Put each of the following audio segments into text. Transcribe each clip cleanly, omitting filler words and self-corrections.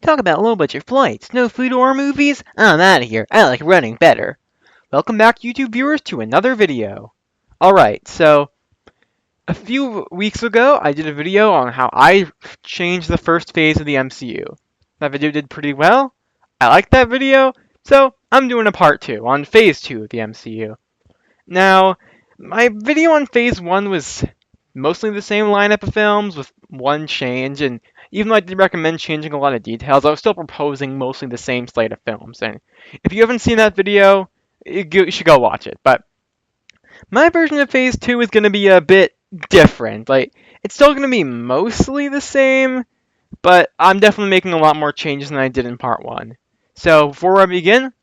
Talk about low-budget flights, no food or movies? I'm out of here. I like running better. Welcome back, YouTube viewers, to another video. Alright, so a few weeks ago, I did a video on how I changed the first phase of the MCU. That video did pretty well. I liked that video, so I'm doing a part 2 on phase 2 of the MCU. Now, my video on phase 1 was mostly the same lineup of films with one change, and even though I did recommend changing a lot of details, I was still proposing mostly the same slate of films. And if you haven't seen that video, you should go watch it. But my version of phase 2 is going to be a bit different. Like, it's still going to be mostly the same, but I'm definitely making a lot more changes than I did in part 1. So before I begin,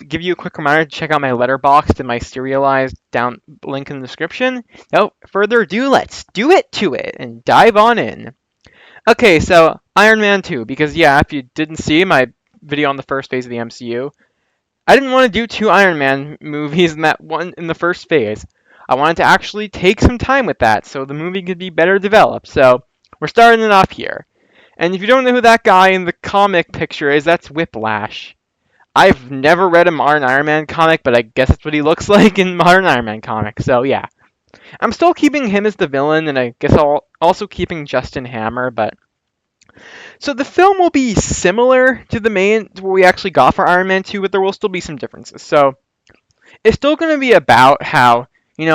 give you a quick reminder to check out my Letterboxd and my serialized down link in the description. No further ado, let's do it to it and dive on in. Okay, so Iron Man 2, because yeah, if you didn't see my video on the first phase of the MCU, I didn't want to do 2 Iron Man movies in that one in the first phase. I wanted to actually take some time with that so the movie could be better developed. So we're starting it off here. And if you don't know who that guy in the comic picture is, that's Whiplash. I've never read a Modern Iron Man comic, but I guess that's what he looks like in Modern Iron Man comics, so yeah. I'm still keeping him as the villain, and I guess I'll also keeping Justin Hammer, but... So the film will be similar to the main, to what we actually got for Iron Man 2, but there will still be some differences. So, it's still going to be about how,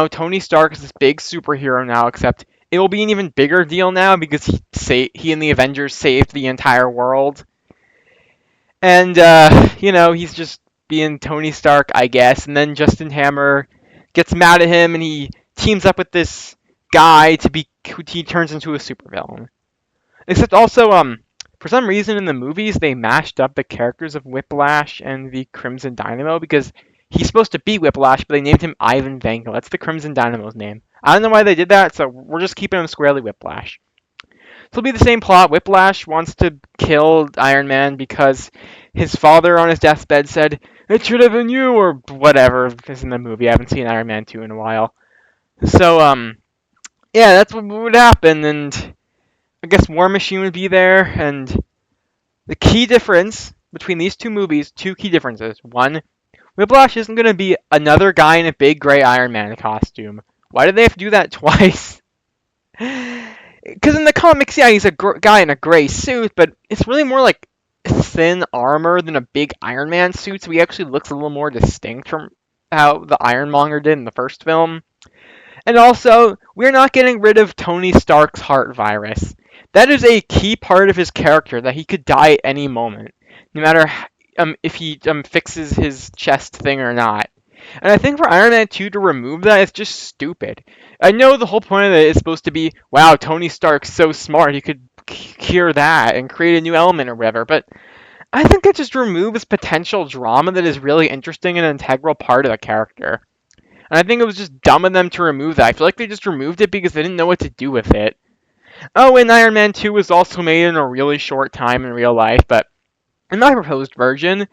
Tony Stark is this big superhero now, except it will be an even bigger deal now because he and the Avengers saved the entire world. And, he's just being Tony Stark, I guess. And then Justin Hammer gets mad at him and he teams up with this guy who he turns into a supervillain. Except also, for some reason in the movies, they mashed up the characters of Whiplash and the Crimson Dynamo because he's supposed to be Whiplash, but they named him Ivan Vanko. That's the Crimson Dynamo's name. I don't know why they did that, so we're just keeping him squarely Whiplash. So it'll be the same plot. Whiplash wants to kill Iron Man because his father on his deathbed said, "It should have been you," or whatever is in the movie. I haven't seen Iron Man 2 in a while. So, yeah, that's what would happen, and I guess War Machine would be there, and the key difference between these two movies, 2 key differences. One, Whiplash isn't going to be another guy in a big gray Iron Man costume. Why did they have to do that twice? Because in the comics, yeah, he's a guy in a gray suit, but it's really more like thin armor than a big Iron Man suit, so he actually looks a little more distinct from how the Ironmonger did in the first film. And also, we're not getting rid of Tony Stark's heart virus. That is a key part of his character, that he could die at any moment, no matter if he fixes his chest thing or not. And I think for Iron Man 2 to remove that is just stupid. I know the whole point of it is supposed to be, wow, Tony Stark's so smart, he could cure that and create a new element or whatever, but I think that just removes potential drama that is really interesting and an integral part of the character. And I think it was just dumb of them to remove that. I feel like they just removed it because they didn't know what to do with it. Oh, and Iron Man 2 was also made in a really short time in real life, but in my proposed version,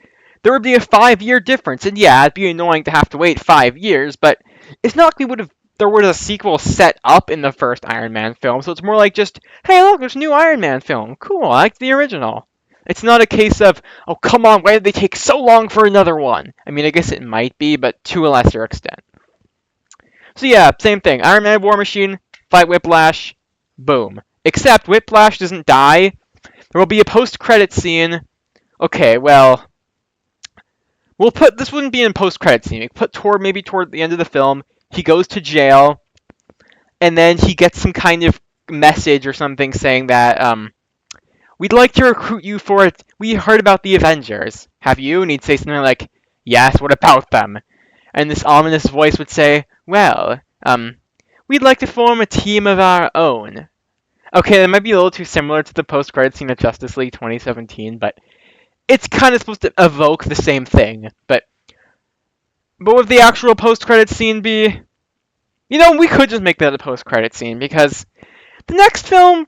there would be a 5-year difference. And yeah, it'd be annoying to have to wait 5 years, but it's not like there was a sequel set up in the first Iron Man film, so it's more like just, hey, look, there's a new Iron Man film. Cool, I like the original. It's not a case of, oh, come on, why did they take so long for another one? I mean, I guess it might be, but to a lesser extent. So yeah, same thing. Iron Man, War Machine, fight Whiplash, boom. Except Whiplash doesn't die. There will be a post-credit scene. Okay, well, this wouldn't be in post-credit scene. We put maybe toward the end of the film. He goes to jail, and then he gets some kind of message or something saying that, we'd like to recruit you for it. We heard about the Avengers. Have you? And he'd say something like, yes, what about them? And this ominous voice would say, well, we'd like to form a team of our own. Okay, that might be a little too similar to the post-credit scene of Justice League 2017, but it's kind of supposed to evoke the same thing. But what would the actual post-credit scene be? We could just make that a post-credit scene, because the next film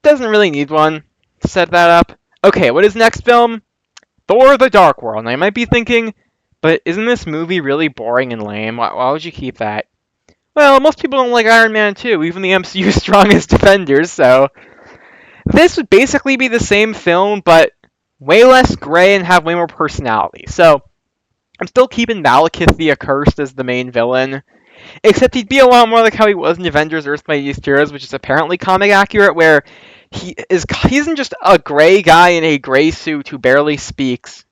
doesn't really need one to set that up. Okay, what is next film? Thor: The Dark World. Now, you might be thinking, but isn't this movie really boring and lame? Why would you keep that? Well, most people don't like Iron Man 2, even the MCU's strongest defenders, so... This would basically be the same film, but way less gray and have way more personality. So I'm still keeping Malekith the Accursed as the main villain, except he'd be a lot more like how he was in Avengers: Earth's Mightiest Heroes, which is apparently comic accurate, where he isn't just a gray guy in a gray suit who barely speaks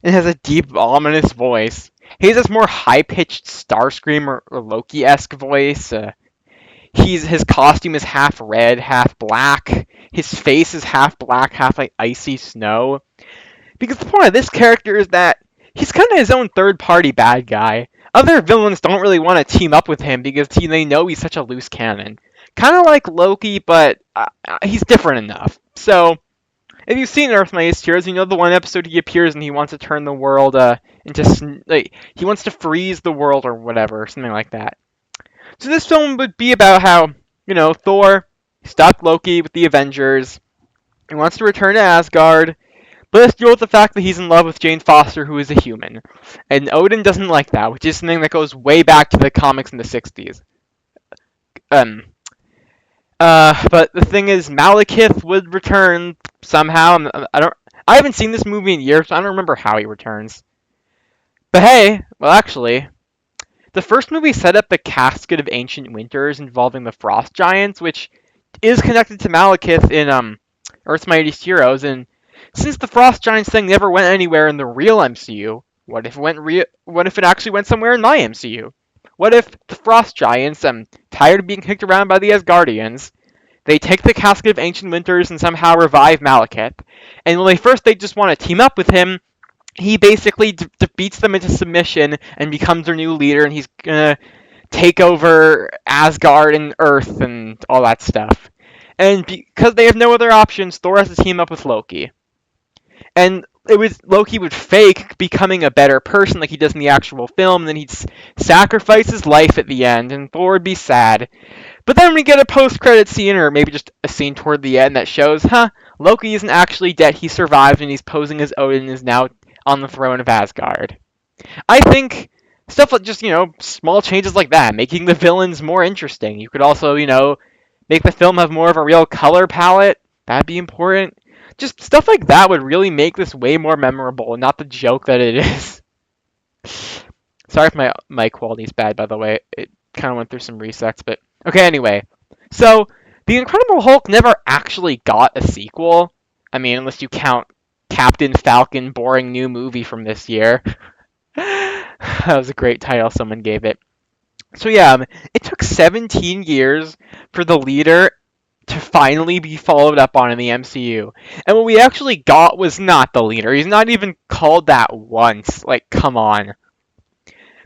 and has a deep, ominous voice. He has this more high-pitched Starscream or Loki-esque voice. His costume is half red, half black. His face is half black, half like icy snow. Because the point of this character is that he's kind of his own third-party bad guy. Other villains don't really want to team up with him because they know he's such a loose cannon. Kind of like Loki, but he's different enough. So, if you've seen Earth Mightiest Heroes, you know the one episode he appears and he wants to turn the world he wants to freeze the world or whatever, something like that. So this film would be about how, Thor stuck Loki with the Avengers. He wants to return to Asgard, but let's deal with the fact that he's in love with Jane Foster, who is a human. And Odin doesn't like that, which is something that goes way back to the comics in the 60s. But the thing is, Malekith would return somehow. I haven't seen this movie in years, so I don't remember how he returns. But hey, well actually, the first movie set up the Casket of Ancient Winters involving the Frost Giants, which is connected to Malekith in Earth's Mightiest Heroes. And since the Frost Giants thing never went anywhere in the real MCU, what if it actually went somewhere in my MCU? What if the Frost Giants, tired of being kicked around by the Asgardians, they take the Casket of Ancient Winters and somehow revive Malekith. And when they just want to team up with him, he basically defeats them into submission and becomes their new leader, and he's gonna take over Asgard and Earth and all that stuff. And because they have no other options, Thor has to team up with Loki. And Loki would fake becoming a better person like he does in the actual film, and then he'd sacrifice his life at the end, and Thor would be sad. But then we get a post-credit scene, or maybe just a scene toward the end that shows, Loki isn't actually dead, he survived, and he's posing as Odin and is now on the throne of Asgard. I think stuff like just, small changes like that, making the villains more interesting. You could also, make the film have more of a real color palette. That'd be important. Just stuff like that would really make this way more memorable and not the joke that it is. Sorry if my mic quality is bad, by the way. It kind of went through some resets, but okay, anyway. So, The Incredible Hulk never actually got a sequel. I mean, unless you count Captain Falcon, boring new movie from this year. That was a great title someone gave it. So yeah, it took 17 years for the leader to finally be followed up on in the MCU. And what we actually got was not the leader. He's not even called that once. Like, come on.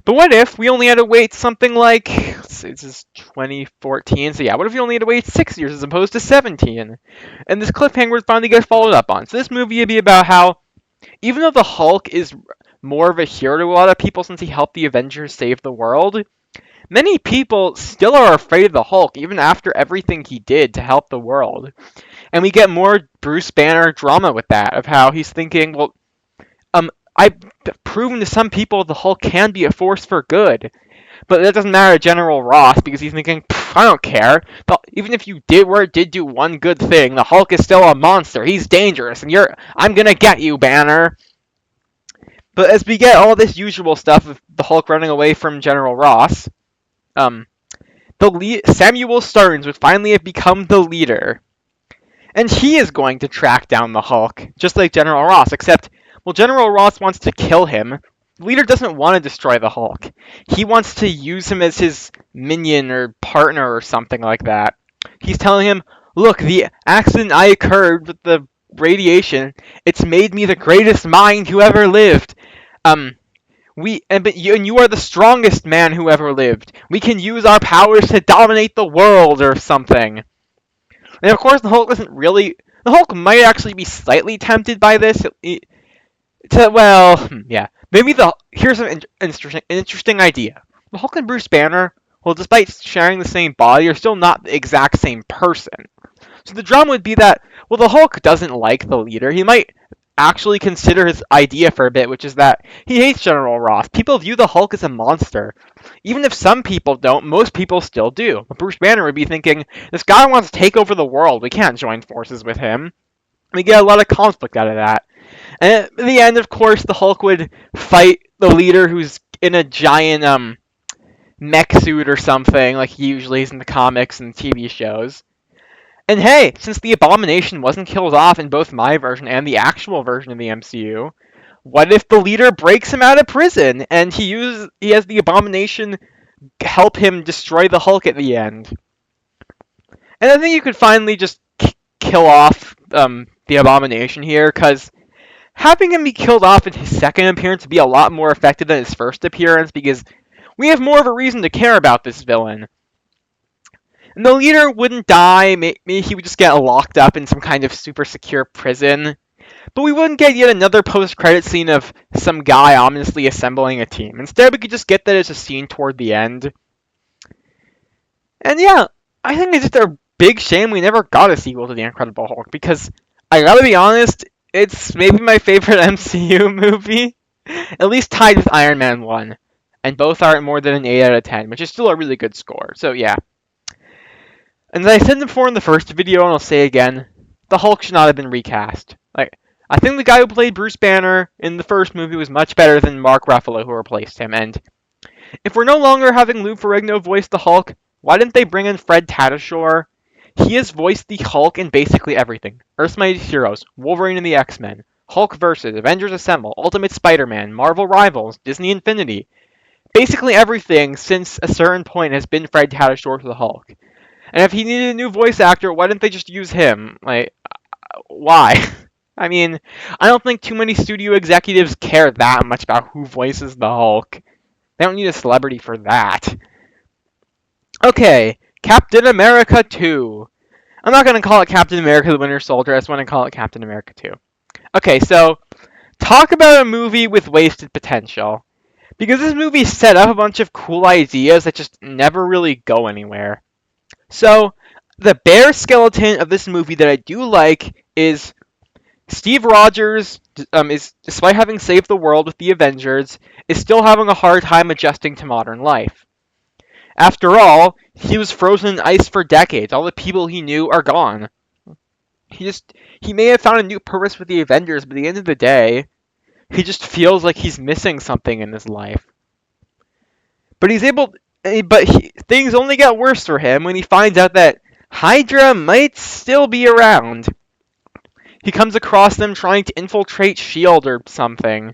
But what if we only had to wait something like, this is 2014, so yeah, what if we only had to wait 6 years as opposed to 17? And this cliffhanger would finally get followed up on. So this movie would be about how, even though the Hulk is more of a hero to a lot of people since he helped the Avengers save the world, many people still are afraid of the Hulk, even after everything he did to help the world. And we get more Bruce Banner drama with that, of how he's thinking, well, I've proven to some people the Hulk can be a force for good. But that doesn't matter to General Ross, because he's thinking, I don't care. But even if you did do one good thing, the Hulk is still a monster. He's dangerous, and I'm gonna get you, Banner. But as we get all this usual stuff of the Hulk running away from General Ross, Samuel Starnes would finally have become the leader. And he is going to track down the Hulk, just like General Ross, except, well, General Ross wants to kill him. The leader doesn't want to destroy the Hulk. He wants to use him as his minion or partner or something like that. He's telling him, look, the accident I occurred with the radiation, it's made me the greatest mind who ever lived. You are the strongest man who ever lived. We can use our powers to dominate the world or something. And of course, the Hulk might actually be slightly tempted by this. Here's an interesting idea. The Hulk and Bruce Banner, well, despite sharing the same body, are still not the exact same person. So the drama would be that, well, the Hulk doesn't like the leader. He might actually consider his idea for a bit, which is that he hates General Ross. People view the Hulk as a monster. Even if some people don't, most people still do. Bruce Banner would be thinking, this guy wants to take over the world. We can't join forces with him. We get a lot of conflict out of that. And at the end, of course, the Hulk would fight the leader who's in a giant mech suit or something, like he usually is in the comics and TV shows. And hey, since the Abomination wasn't killed off in both my version and the actual version of the MCU, what if the leader breaks him out of prison and he has the Abomination help him destroy the Hulk at the end? And I think you could finally just kill off the Abomination here, because having him be killed off in his second appearance would be a lot more effective than his first appearance, because we have more of a reason to care about this villain. And the leader wouldn't die, maybe he would just get locked up in some kind of super secure prison. But we wouldn't get yet another post-credit scene of some guy ominously assembling a team. Instead, we could just get that as a scene toward the end. And yeah, I think it's just a big shame we never got a sequel to The Incredible Hulk, because I gotta be honest, it's maybe my favorite MCU movie, at least tied with Iron Man 1. And both aren't more than an 8 out of 10, which is still a really good score. So yeah. And as I said before in the first video, and I'll say again, the Hulk should not have been recast. I think the guy who played Bruce Banner in the first movie was much better than Mark Ruffalo, who replaced him. And if we're no longer having Lou Ferrigno voice the Hulk, why didn't they bring in Fred Tatasciore? He has voiced the Hulk in basically everything. Earth's Mightiest Heroes, Wolverine and the X-Men, Hulk vs. Avengers Assemble, Ultimate Spider-Man, Marvel Rivals, Disney Infinity. Basically everything since a certain point has been Fred Tatasciore for the Hulk. And if he needed a new voice actor, why didn't they just use him? Why? I mean, I don't think too many studio executives care that much about who voices the Hulk. They don't need a celebrity for that. Okay, Captain America 2. I'm not going to call it Captain America the Winter Soldier, I just want to call it Captain America 2. Okay, so, talk about a movie with wasted potential. Because this movie set up a bunch of cool ideas that just never really go anywhere. So, the bare skeleton of this movie that I do like is Steve Rogers, despite having saved the world with the Avengers, is still having a hard time adjusting to modern life. After all, he was frozen in ice for decades. All the people he knew are gone. He may have found a new purpose with the Avengers, but at the end of the day, he just feels like he's missing something in his life. But things only get worse for him when he finds out that Hydra might still be around. He comes across them trying to infiltrate S.H.I.E.L.D. or something.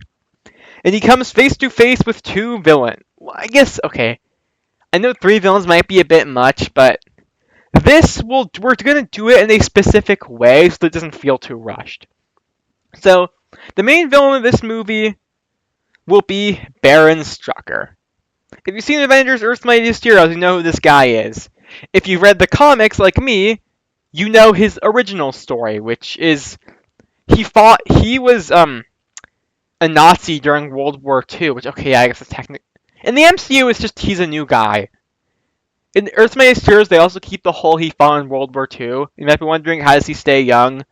And he comes face to face with two villains. Well, I guess, okay. I know 3 villains might be a bit much, but we're going to do it in a specific way so that it doesn't feel too rushed. So, the main villain of this movie will be Baron Strucker. If you've seen Avengers Earth's Mightiest Heroes, you know who this guy is. If you've read the comics like me, you know his original story, which is he was a Nazi during World War II, which, okay, yeah, I guess it's technically... In the MCU, it's just he's a new guy. In Earth's Mightiest Heroes, they also keep the whole he fought in World War II. You might be wondering, how does he stay young?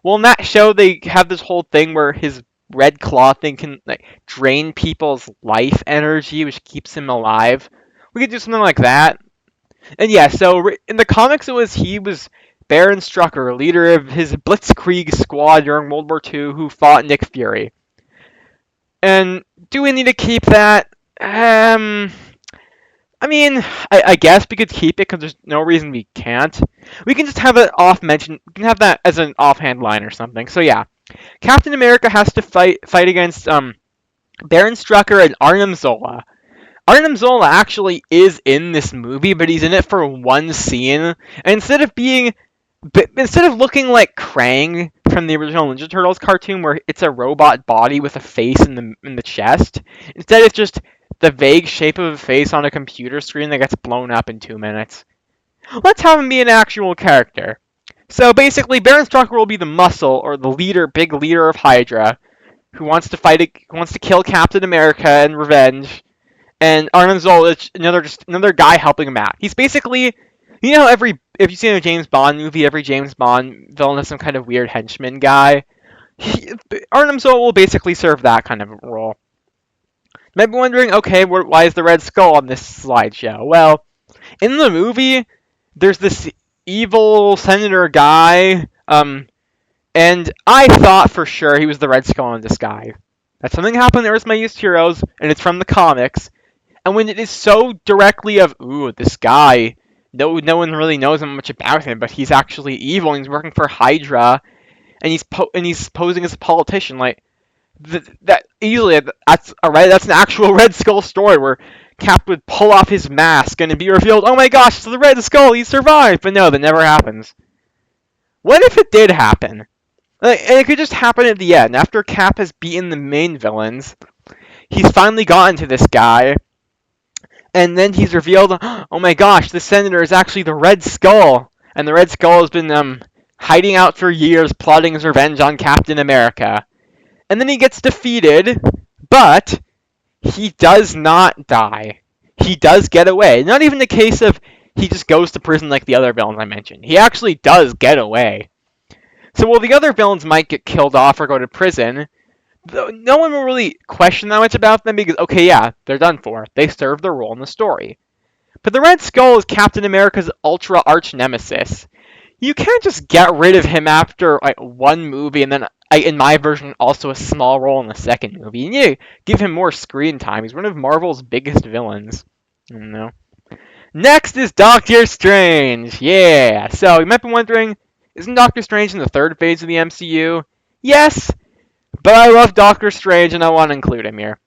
Well, in that show, they have this whole thing where his red claw thing can drain people's life energy, which keeps him alive. We could do something like that. And yeah, so in the comics, he was Baron Strucker, leader of his Blitzkrieg squad during World War II, who fought Nick Fury. And do we need to keep that? I mean, I guess we could keep it because there's no reason we can't. We can just have it off-mentioned. We can have that as an offhand line or something. So yeah, Captain America has to fight against Baron Strucker and Arnim Zola. Arnim Zola actually is in this movie, but he's in it for one scene. And instead of looking like Krang from the original Ninja Turtles cartoon, where it's a robot body with a face in the chest, instead it's just the vague shape of a face on a computer screen that gets blown up in 2 minutes. Let's have him be an actual character. So basically, Baron Strucker will be the muscle, or the big leader of Hydra, who wants to kill Captain America in revenge, and Arnim Zola is another guy helping him out. He's basically, if you've seen a James Bond movie, every James Bond villain has some kind of weird henchman guy. Arnim Zola will basically serve that kind of role. You might be wondering, okay, why is the Red Skull on this slideshow? Well, in the movie, there's this evil senator guy, and I thought for sure he was the Red Skull in disguise. That something happened to Earth's Mightiest Heroes, and it's from the comics. And when it is so directly of, ooh, this guy, no one really knows much about him, but he's actually evil, and he's working for Hydra, and he's posing as a politician, like, that easily, that's alright. That's an actual Red Skull story where Cap would pull off his mask and it'd be revealed, oh my gosh, it's the Red Skull, he survived. But no, that never happens. What if it did happen? Like, and it could just happen at the end after Cap has beaten the main villains. He's finally gotten to this guy, and then he's revealed, oh my gosh, the senator is actually the Red Skull, and the Red Skull has been hiding out for years, plotting his revenge on Captain America. And then he gets defeated, but he does not die. He does get away. Not even the case of he just goes to prison like the other villains I mentioned. He actually does get away. So while the other villains might get killed off or go to prison, no one will really question that much about them because, okay, yeah, they're done for. They serve their role in the story. But the Red Skull is Captain America's ultra arch nemesis. You can't just get rid of him after one movie and then, in my version, also a small role in the second movie. You need to give him more screen time. He's one of Marvel's biggest villains. I don't know. Next is Doctor Strange. Yeah. So you might be wondering, isn't Doctor Strange in the third phase of the MCU? Yes, but I love Doctor Strange and I want to include him here.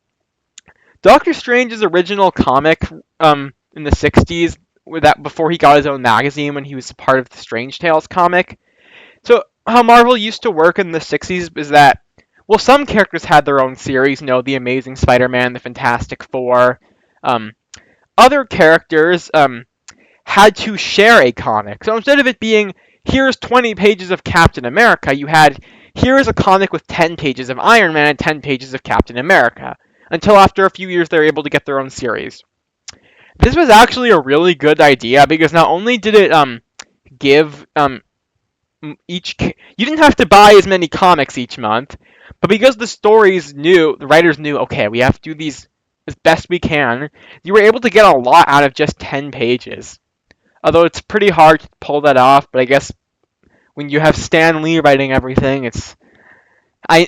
Doctor Strange's original comic in the 60s, that before he got his own magazine when he was part of the Strange Tales comic. So how Marvel used to work in the 60s is that, well, some characters had their own series, the Amazing Spider-Man, the Fantastic Four. Other characters had to share a comic. So instead of it being, here's 20 pages of Captain America, you had, here's a comic with 10 pages of Iron Man and 10 pages of Captain America. Until after a few years, they were able to get their own series. This was actually a really good idea because not only did it give you didn't have to buy as many comics each month, but because the writers knew, okay, we have to do these as best we can, you were able to get a lot out of just 10 pages. Although it's pretty hard to pull that off, but I guess when you have Stan Lee writing everything,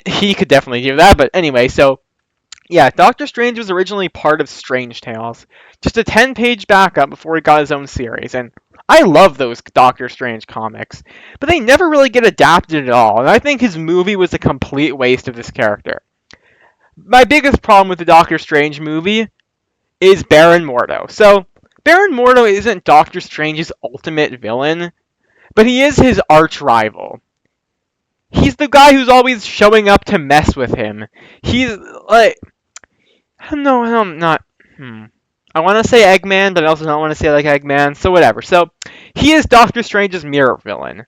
he could definitely do that. But anyway, so yeah, Doctor Strange was originally part of Strange Tales, just a 10-page backup before he got his own series, and I love those Doctor Strange comics, but they never really get adapted at all, and I think his movie was a complete waste of this character. My biggest problem with the Doctor Strange movie is Baron Mordo. So, Baron Mordo isn't Doctor Strange's ultimate villain, but he is his arch rival. He's the guy who's always showing up to mess with him. He's like, no, I'm not. I want to say Eggman, but I also don't want to say like Eggman, so whatever. So, he is Doctor Strange's mirror villain.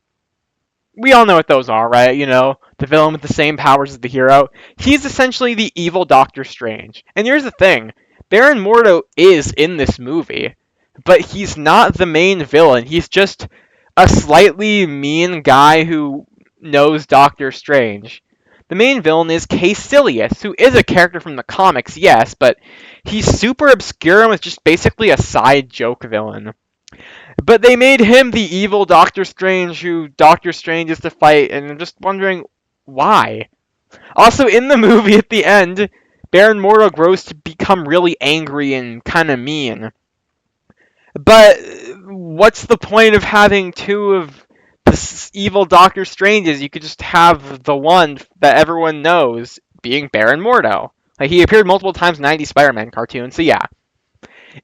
We all know what those are, right? The villain with the same powers as the hero. He's essentially the evil Doctor Strange. And here's the thing. Baron Mordo is in this movie, but he's not the main villain. He's just a slightly mean guy who knows Doctor Strange. The main villain is Caecilius, who is a character from the comics, yes, but he's super obscure and was just basically a side joke villain. But they made him the evil Doctor Strange who Doctor Strange is to fight, and I'm just wondering why. Also, in the movie at the end, Baron Mordo grows to become really angry and kind of mean. But what's the point of having two of the evil Doctor Stranges? You could just have the one that everyone knows being Baron Mordo. Like, he appeared multiple times in 90 Spider-Man cartoons, so yeah.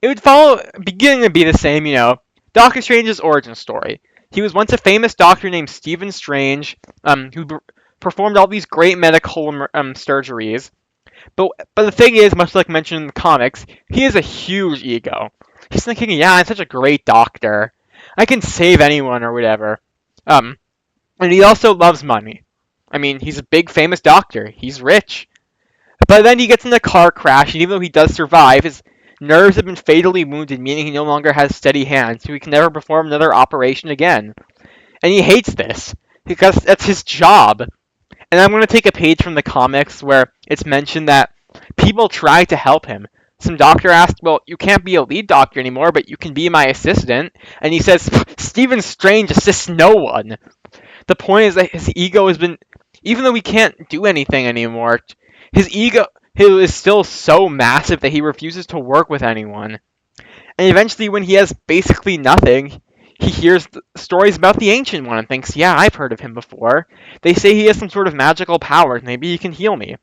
It would begin to be the same, Doctor Strange's origin story. He was once a famous doctor named Stephen Strange, who performed all these great medical surgeries. But the thing is, much like mentioned in the comics, he has a huge ego. He's thinking, yeah, I'm such a great doctor. I can save anyone or whatever. And he also loves money. I mean, he's a big famous doctor. He's rich. But then he gets in a car crash, and even though he does survive, his nerves have been fatally wounded, meaning he no longer has steady hands, so he can never perform another operation again. And he hates this, because that's his job. And I'm going to take a page from the comics where it's mentioned that people try to help him. Some doctor asked, well, you can't be a lead doctor anymore, but you can be my assistant. And he says, Stephen Strange assists no one. The point is that his ego has been, even though he can't do anything anymore, his ego is still so massive that he refuses to work with anyone. And eventually, when he has basically nothing, he hears stories about the Ancient One and thinks, yeah, I've heard of him before. They say he has some sort of magical powers. Maybe he can heal me.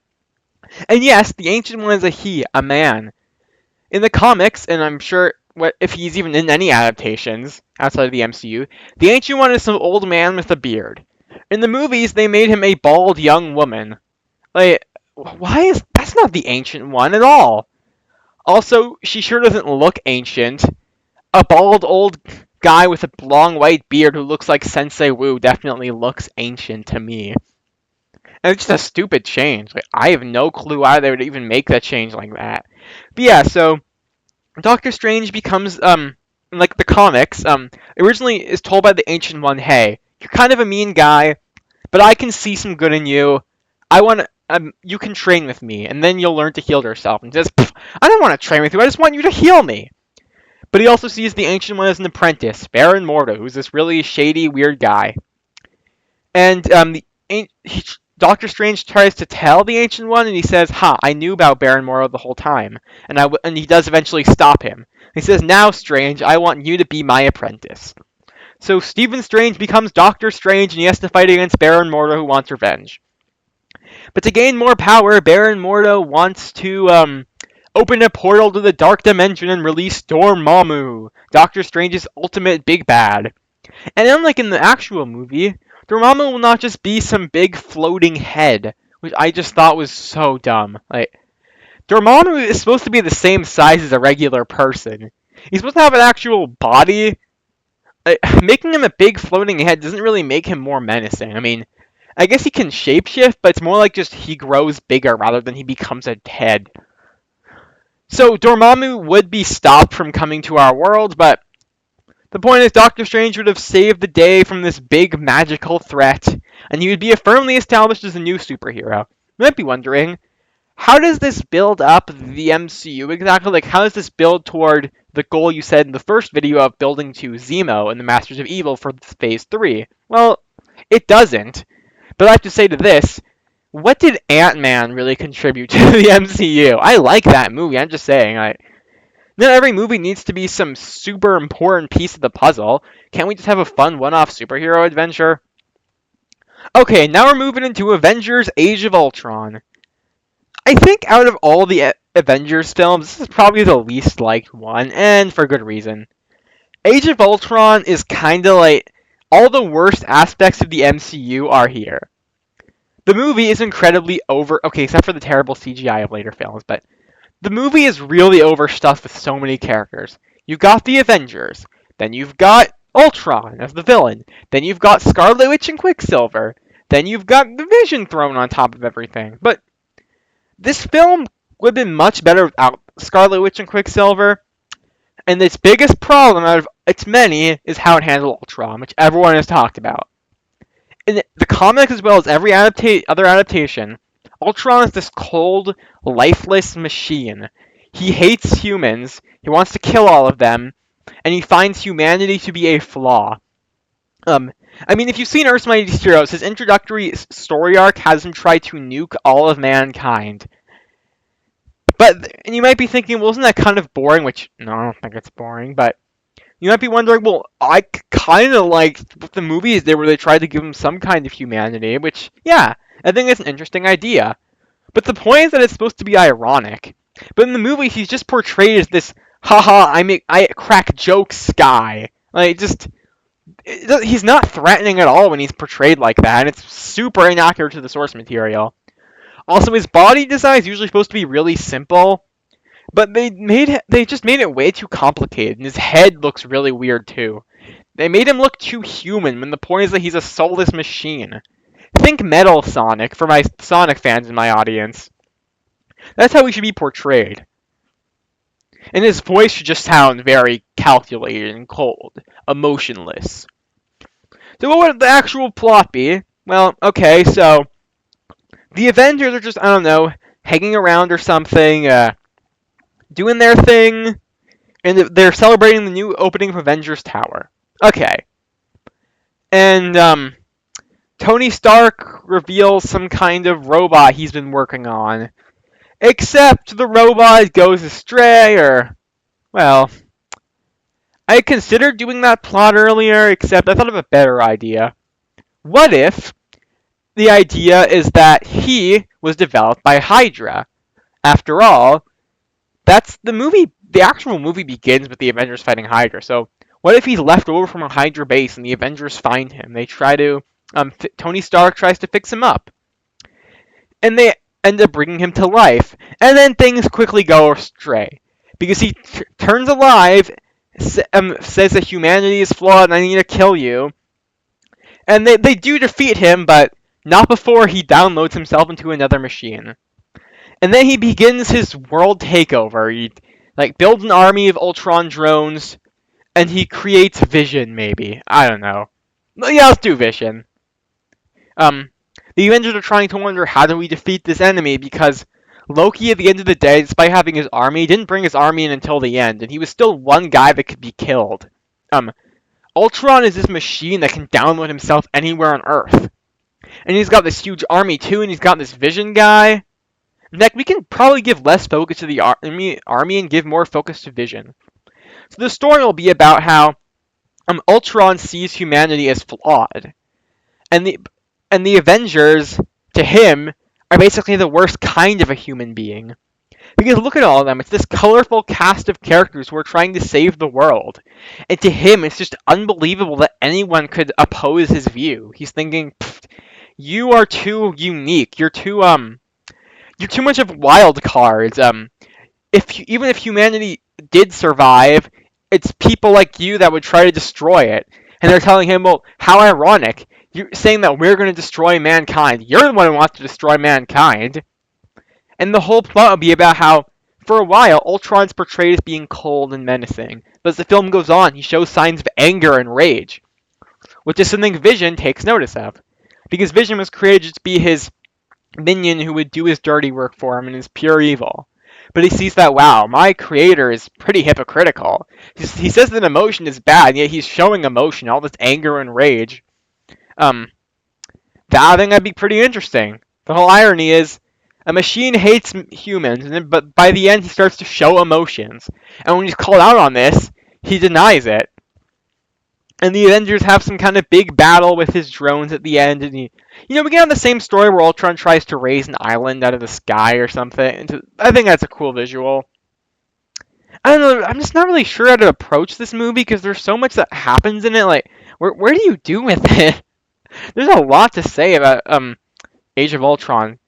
And yes, the Ancient One is a he, a man. In the comics, and I'm sure if he's even in any adaptations outside of the MCU, the Ancient One is some old man with a beard. In the movies, they made him a bald young woman. Like, why is that's not the Ancient One at all? Also, she sure doesn't look ancient. A bald old guy with a long white beard who looks like Sensei Wu definitely looks ancient to me. And it's just a stupid change. Like, I have no clue why they would even make that change like that. But yeah, so Doctor Strange becomes like the comics, originally is told by the Ancient One, hey, you're kind of a mean guy, but I can see some good in you. You can train with me, and then you'll learn to heal yourself. And he says, I don't want to train with you, I just want you to heal me. But he also sees the Ancient One as an apprentice, Baron Mordo, who's this really shady, weird guy. And Doctor Strange tries to tell the Ancient One, and he says, I knew about Baron Mordo the whole time. And he does eventually stop him. He says, now, Strange, I want you to be my apprentice. So Stephen Strange becomes Doctor Strange, and he has to fight against Baron Mordo, who wants revenge. But to gain more power, Baron Mordo wants to open a portal to the Dark Dimension and release Dormammu, Doctor Strange's ultimate big bad. And unlike in the actual movie, Dormammu will not just be some big floating head, which I just thought was so dumb. Like, Dormammu is supposed to be the same size as a regular person. He's supposed to have an actual body. Making him a big floating head doesn't really make him more menacing. I mean, I guess he can shapeshift, but it's more like just he grows bigger rather than he becomes a head. So Dormammu would be stopped from coming to our world, but the point is Doctor Strange would have saved the day from this big magical threat, and he would be firmly established as a new superhero. You might be wondering, how does this build up the MCU exactly? Like, how does this build toward the goal you said in the first video of building to Zemo and the Masters of Evil for Phase 3? Well, it doesn't. But I have to say to this, what did Ant-Man really contribute to the MCU? I like that movie, I'm just saying. Not every movie needs to be some super important piece of the puzzle. Can't we just have a fun one-off superhero adventure? Okay, now we're moving into Avengers Age of Ultron. I think out of all the Avengers films, this is probably the least liked one, and for good reason. Age of Ultron is kinda like all the worst aspects of the MCU are here. The movie is incredibly okay, except for the terrible CGI of later films, but the movie is really overstuffed with so many characters. You've got the Avengers, then you've got Ultron as the villain, then you've got Scarlet Witch and Quicksilver, then you've got the Vision thrown on top of everything. But this film would have been much better without Scarlet Witch and Quicksilver, and its biggest problem out of its many is how it handled Ultron, which everyone has talked about. In the comics as well as every other adaptation, Ultron is this cold, lifeless machine. He hates humans, he wants to kill all of them, and he finds humanity to be a flaw. I mean, if you've seen Earth's Mightiest Heroes, his introductory story arc has him try to nuke all of mankind. And you might be thinking, well, isn't that kind of boring? Which, no, I don't think it's boring, but you might be wondering, well, I kind of liked the movies where they tried to give him some kind of humanity, which, yeah, I think it's an interesting idea. But the point is that it's supposed to be ironic. But in the movie, he's just portrayed as this, haha, I crack jokes guy. Like, he's not threatening at all when he's portrayed like that, and it's super inaccurate to the source material. Also, his body design is usually supposed to be really simple, but they just made it way too complicated, and his head looks really weird too. They made him look too human when the point is that he's a soulless machine. Think Metal Sonic for my Sonic fans in my audience. That's how he should be portrayed. And his voice should just sound very calculated and cold, emotionless. So what would the actual plot be? Well, okay, so The Avengers are just, I don't know, hanging around or something, doing their thing, and they're celebrating the new opening of Avengers Tower. Okay. And, Tony Stark reveals some kind of robot he's been working on. Except the robot goes astray, or, well, I considered doing that plot earlier, except I thought of a better idea. What if the idea is that he was developed by Hydra? After all, that's the movie. The actual movie begins with the Avengers fighting Hydra. So what if he's left over from a Hydra base and the Avengers find him? They try to, Tony Stark tries to fix him up, and they end up bringing him to life. And then things quickly go astray because he turns alive, says that humanity is flawed and I need to kill you. And they do defeat him, but not before he downloads himself into another machine. And then he begins his world takeover. He builds an army of Ultron drones, and he creates Vision, maybe. I don't know. Yeah, let's do Vision. The Avengers are trying to wonder, how do we defeat this enemy? Because Loki, at the end of the day, despite having his army, didn't bring his army in until the end, and he was still one guy that could be killed. Ultron is this machine that can download himself anywhere on Earth. And he's got this huge army too, and he's got this Vision guy. In fact, we can probably give less focus to the army and give more focus to Vision. So the story will be about how Ultron sees humanity as flawed. And the Avengers, to him, are basically the worst kind of a human being. Because look at all of them. It's this colorful cast of characters who are trying to save the world. And to him, it's just unbelievable that anyone could oppose his view. He's thinking, you are too unique. You're too much of wild cards. Even if humanity did survive, it's people like you that would try to destroy it. And they're telling him, well, how ironic. You're saying that we're going to destroy mankind. You're the one who wants to destroy mankind. And the whole plot will be about how, for a while, Ultron's portrayed as being cold and menacing. But as the film goes on, he shows signs of anger and rage, which is something Vision takes notice of. Because Vision was created to be his minion who would do his dirty work for him and is pure evil. But he sees that, wow, my creator is pretty hypocritical. He says that emotion is bad, and yet he's showing emotion, all this anger and rage. I think that'd be pretty interesting. The whole irony is, a machine hates humans, but by the end he starts to show emotions. And when he's called out on this, he denies it. And the Avengers have some kind of big battle with his drones at the end, and we get on the same story where Ultron tries to raise an island out of the sky or something. I think that's a cool visual. I don't know, I'm just not really sure how to approach this movie because there's so much that happens in it. Like, where do you do with it? There's a lot to say about Age of Ultron.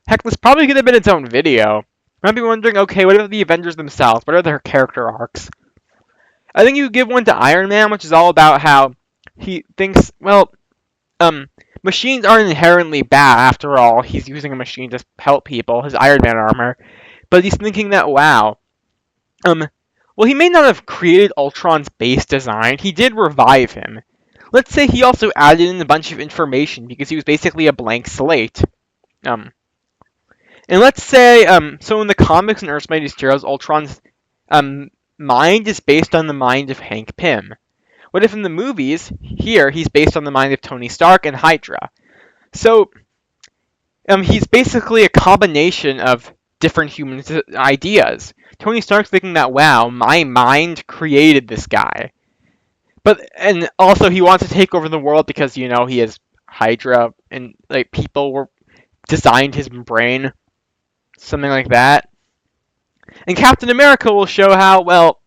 Heck, this probably could have been its own video. You might be wondering, okay, what about the Avengers themselves? What are their character arcs? I think you give one to Iron Man, which is all about how he thinks, well, machines aren't inherently bad. After all, he's using a machine to help people, his Iron Man armor. But he's thinking that, wow, well, he may not have created Ultron's base design. He did revive him. Let's say he also added in a bunch of information because he was basically a blank slate. And let's say, so in the comics and Earth's Mightiest Heroes, Ultron's mind is based on the mind of Hank Pym. What if in the movies, here, he's based on the mind of Tony Stark and Hydra? So, he's basically a combination of different human ideas. Tony Stark's thinking that, wow, my mind created this guy. And also he wants to take over the world because, he has Hydra and, people were designed his brain. Something like that. And Captain America will show how, well,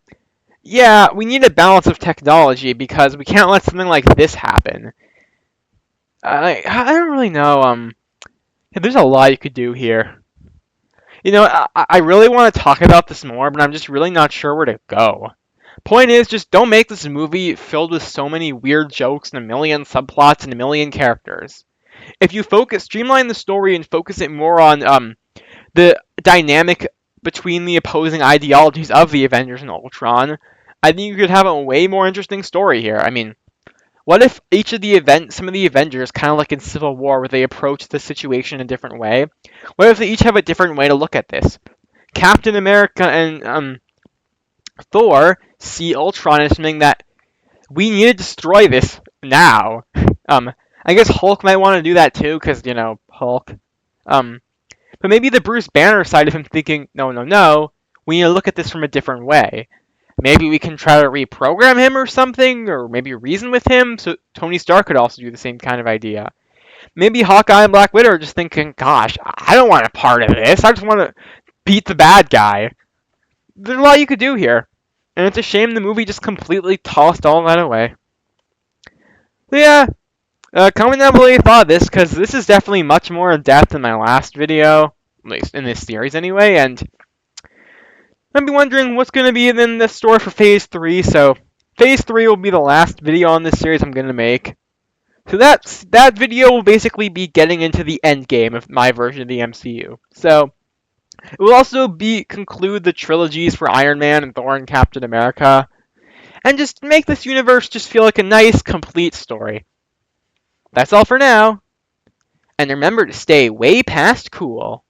yeah, we need a balance of technology because we can't let something like this happen. I don't really know. There's a lot you could do here. I really want to talk about this more, but I'm just really not sure where to go. Point is, just don't make this movie filled with so many weird jokes and a million subplots and a million characters. If you streamline the story and focus it more on the dynamic between the opposing ideologies of the Avengers and Ultron, I think you could have a way more interesting story here. I mean, What if some of the Avengers, kind of like in Civil War, where they approach the situation a different way? What if they each have a different way to look at this? Captain America and Thor see Ultron as something that we need to destroy this now. I guess Hulk might want to do that too, because Hulk. Um, but maybe the Bruce Banner side of him thinking, no, no, no, we need to look at this from a different way. Maybe we can try to reprogram him or something, or maybe reason with him. So Tony Stark could also do the same kind of idea. Maybe Hawkeye and Black Widow are just thinking, gosh, I don't want a part of this. I just want to beat the bad guy. There's a lot you could do here. And it's a shame the movie just completely tossed all that away. But yeah, comment down below your thought of this, because this is definitely much more in depth than my last video, at least in this series anyway, and I'd be wondering what's going to be in the store for Phase 3, so Phase 3 will be the last video on this series I'm going to make. So that video will basically be getting into the end game of my version of the MCU. So it will also conclude the trilogies for Iron Man and Thor and Captain America, and just make this universe just feel like a nice, complete story. That's all for now, and remember to stay way past cool.